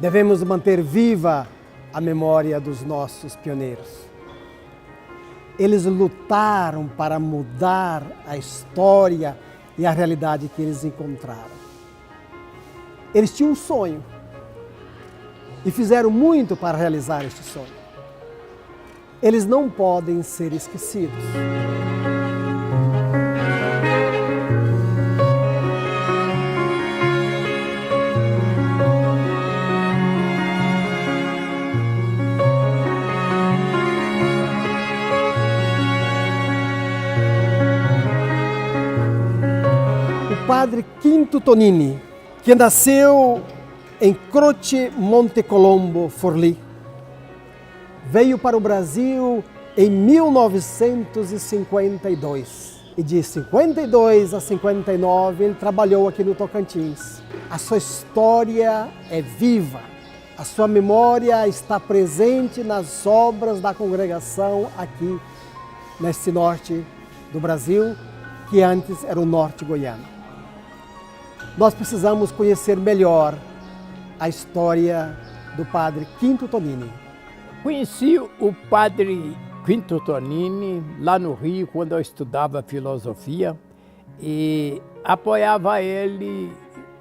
Devemos manter viva a memória dos nossos pioneiros. Eles lutaram para mudar a história e a realidade que eles encontraram. Eles tinham um sonho e fizeram muito para realizar este sonho. Eles não podem ser esquecidos. O padre Quinto Tonini, que nasceu em Croce Monte Colombo, Forlì, veio para o Brasil em 1952. E de 52 a 59 ele trabalhou aqui no Tocantins. A sua história é viva. A sua memória está presente nas obras da congregação aqui neste norte do Brasil, que antes era o norte goiano. Nós precisamos conhecer melhor a história do padre Quinto Tonini. Conheci o padre Quinto Tonini lá no Rio, quando eu estudava filosofia, e apoiava ele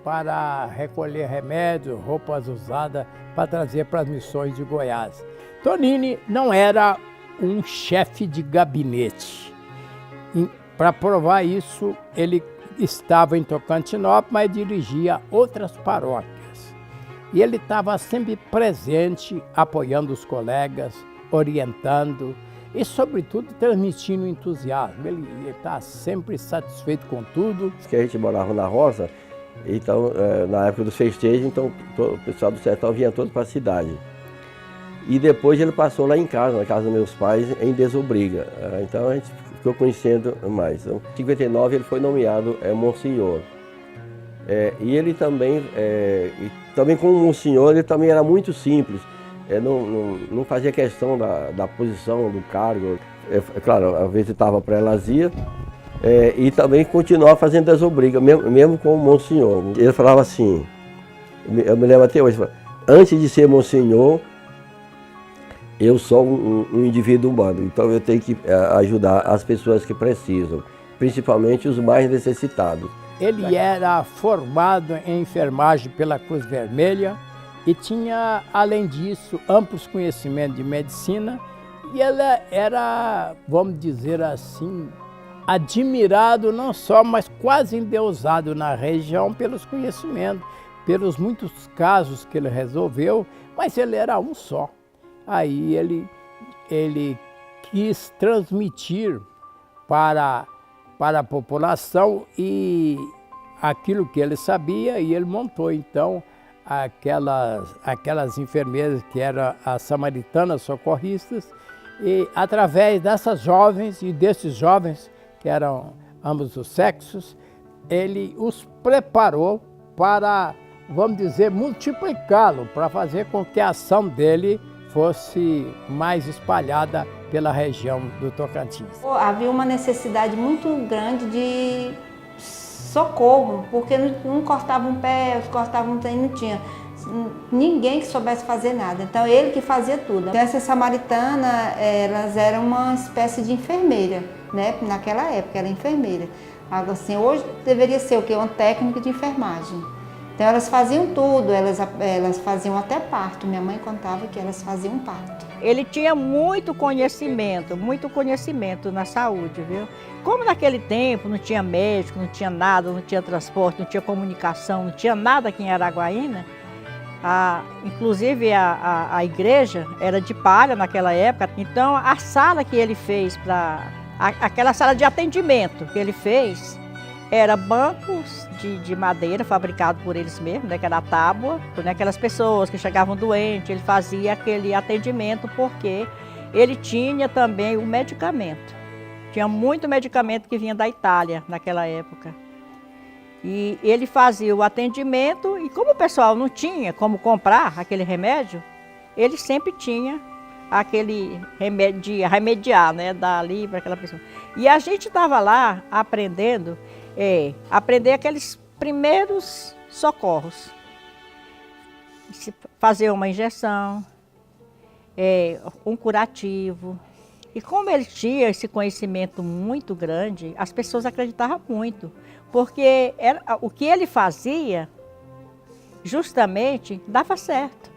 para recolher remédios, roupas usadas, para trazer para as missões de Goiás. Tonini não era um chefe de gabinete. Para provar isso, ele estava em Tocantinópolis, mas dirigia outras paróquias. E ele estava sempre presente, apoiando os colegas, orientando e, sobretudo, transmitindo entusiasmo. Ele está sempre satisfeito com tudo. Que a gente morava na roça, então, na época dos festejos, então o pessoal do sertão vinha todo para a cidade. E depois ele passou lá em casa, na casa dos meus pais, em Desobriga. Então a gente ficou conhecendo mais. Em 59 ele foi nomeado Monsenhor. E ele também, como Monsenhor, ele também era muito simples. Não fazia questão da posição, do cargo. Claro, às vezes estava prelazia. E também continuava fazendo Desobriga, mesmo como Monsenhor. Ele falava assim, eu me lembro até hoje, antes de ser Monsenhor, eu sou um indivíduo humano, então eu tenho que ajudar as pessoas que precisam, principalmente os mais necessitados. Ele era formado em enfermagem pela Cruz Vermelha e tinha, além disso, amplos conhecimentos de medicina, e ele era, vamos dizer assim, admirado não só, mas quase endeusado na região pelos conhecimentos, pelos muitos casos que ele resolveu, mas ele era um só. Aí ele quis transmitir para a população e aquilo que ele sabia, e ele montou então aquelas enfermeiras que eram as samaritanas socorristas, e através dessas jovens e desses jovens, que eram ambos os sexos, ele os preparou para, vamos dizer, multiplicá-lo, para fazer com que a ação dele fosse mais espalhada pela região do Tocantins. Havia uma necessidade muito grande de socorro, porque não cortava um pé, cortava um trem, não tinha ninguém que soubesse fazer nada. Então ele que fazia tudo. Essas samaritanas, elas eram uma espécie de enfermeira, né? Naquela época era enfermeira. Algo assim, hoje deveria ser o quê? Uma técnica de enfermagem. Então elas faziam tudo, elas faziam até parto. Minha mãe contava que elas faziam parto. Ele tinha muito conhecimento na saúde, viu? Como naquele tempo não tinha médico, não tinha nada, não tinha transporte, não tinha comunicação, não tinha nada aqui em Araguaína, inclusive a igreja era de palha naquela época, então a sala que ele fez, aquela sala de atendimento que ele fez, era bancos de madeira fabricados por eles mesmos, né, que era a tábua, né, aquelas pessoas que chegavam doentes, ele fazia aquele atendimento porque ele tinha também o medicamento. Tinha muito medicamento que vinha da Itália naquela época. E ele fazia o atendimento e como o pessoal não tinha como comprar aquele remédio, ele sempre tinha aquele remédio de remediar, né, dar ali para aquela pessoa. E a gente estava lá aprendendo, aprender aqueles primeiros socorros. Fazer uma injeção, um curativo. E como ele tinha esse conhecimento muito grande, as pessoas acreditavam muito, porque o que ele fazia, justamente, dava certo.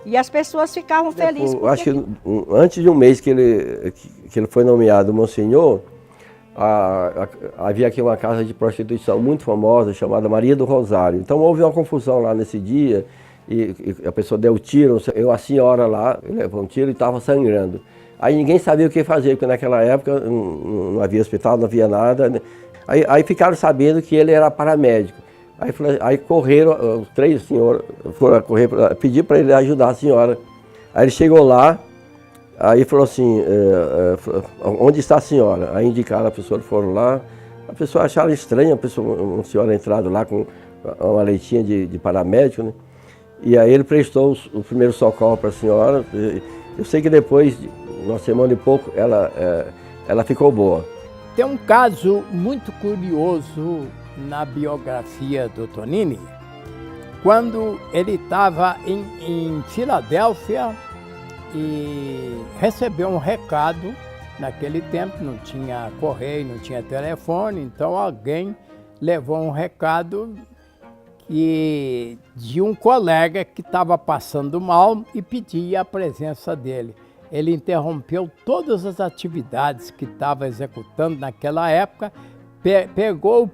E as pessoas ficavam felizes. Eu acho que antes de um mês que ele foi nomeado Monsenhor, havia aqui uma casa de prostituição muito famosa, chamada Maria do Rosário. Então houve uma confusão lá nesse dia, e a pessoa deu tiro, a senhora lá levou um tiro e estava sangrando. Aí ninguém sabia o que fazer, porque naquela época não havia hospital, não havia nada, né? Aí ficaram sabendo que ele era paramédico. Aí correram, os 3 senhores foram correr, pedir para ele ajudar a senhora. Aí ele chegou lá, aí falou assim, onde está a senhora? Aí indicaram a pessoa, foram lá, a pessoa acharam estranho, uma senhora entrado lá com uma leitinha de paramédico, né? E aí ele prestou o primeiro socorro para a senhora. Eu sei que depois, de uma semana e pouco, ela ficou boa. Tem um caso muito curioso na biografia do Tonini, quando ele estava em Filadélfia e recebeu um recado. Naquele tempo não tinha correio, não tinha telefone, então alguém levou um recado de um colega que estava passando mal e pedia a presença dele. Ele interrompeu todas as atividades que estava executando naquela época, pegou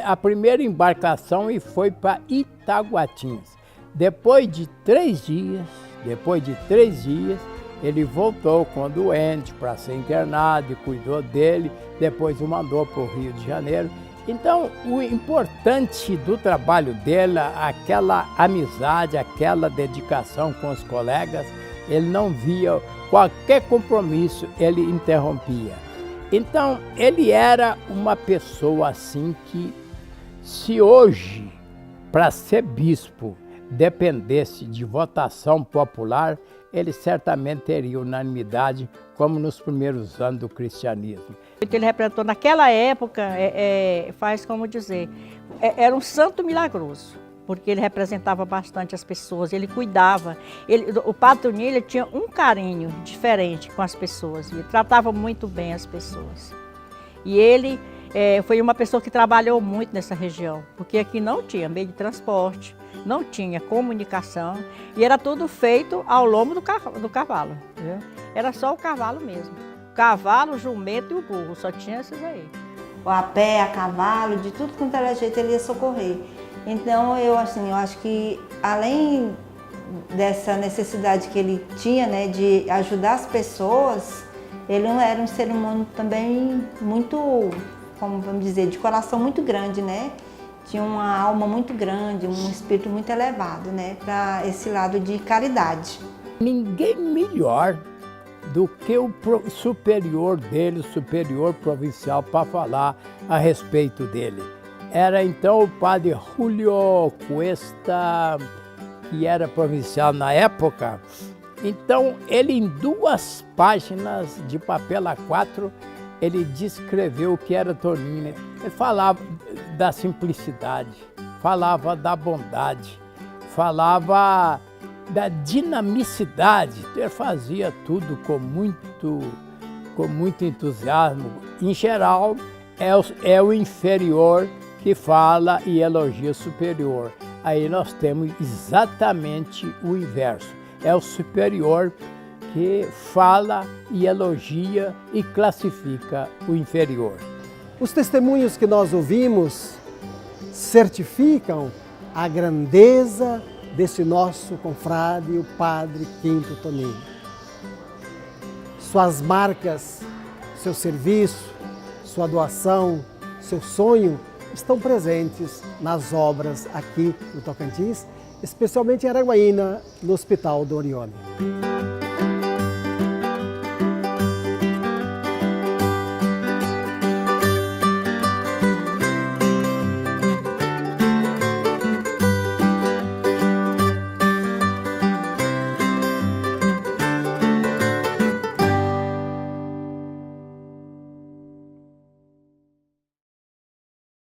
a primeira embarcação e foi para Itaguatinhas. Depois de 3 dias, ele voltou com o doente para ser internado e cuidou dele, depois o mandou para o Rio de Janeiro. Então, o importante do trabalho dele, aquela amizade, aquela dedicação com os colegas, ele não via qualquer compromisso, ele interrompia. Então, ele era uma pessoa assim que, se hoje, para ser bispo, dependesse de votação popular, ele certamente teria unanimidade, como nos primeiros anos do cristianismo. Ele representou naquela época, faz como dizer, era um santo milagroso, porque ele representava bastante as pessoas, ele cuidava. O Padre Tonini tinha um carinho diferente com as pessoas, ele tratava muito bem as pessoas. E ele foi uma pessoa que trabalhou muito nessa região, porque aqui não tinha meio de transporte, não tinha comunicação, e era tudo feito ao lombo do cavalo, viu? Era só o cavalo mesmo. Cavalo, jumento e o burro, só tinha esses aí. A pé, a cavalo, de tudo quanto era jeito ele ia socorrer. Então eu acho que além dessa necessidade que ele tinha, né, de ajudar as pessoas, ele era um ser humano também muito, como vamos dizer, de coração muito grande, né? Tinha uma alma muito grande, um espírito muito elevado, né, para esse lado de caridade. Ninguém melhor do que o superior dele, o superior provincial, para falar a respeito dele. Era então o padre Julio Cuesta, que era provincial na época. Então, ele, em 2 páginas de papel A4, ele descreveu o que era Tonini. Ele falava da simplicidade, falava da bondade, falava da dinamicidade. Ele fazia tudo com muito entusiasmo. Em geral, é o inferior que fala e elogia o superior. Aí nós temos exatamente o inverso. É o superior que fala e elogia e classifica o inferior. Os testemunhos que nós ouvimos certificam a grandeza desse nosso confrade, o Padre Quinto Tonini. Suas marcas, seu serviço, sua doação, seu sonho estão presentes nas obras aqui no Tocantins, especialmente em Araguaína, no Hospital do Orione.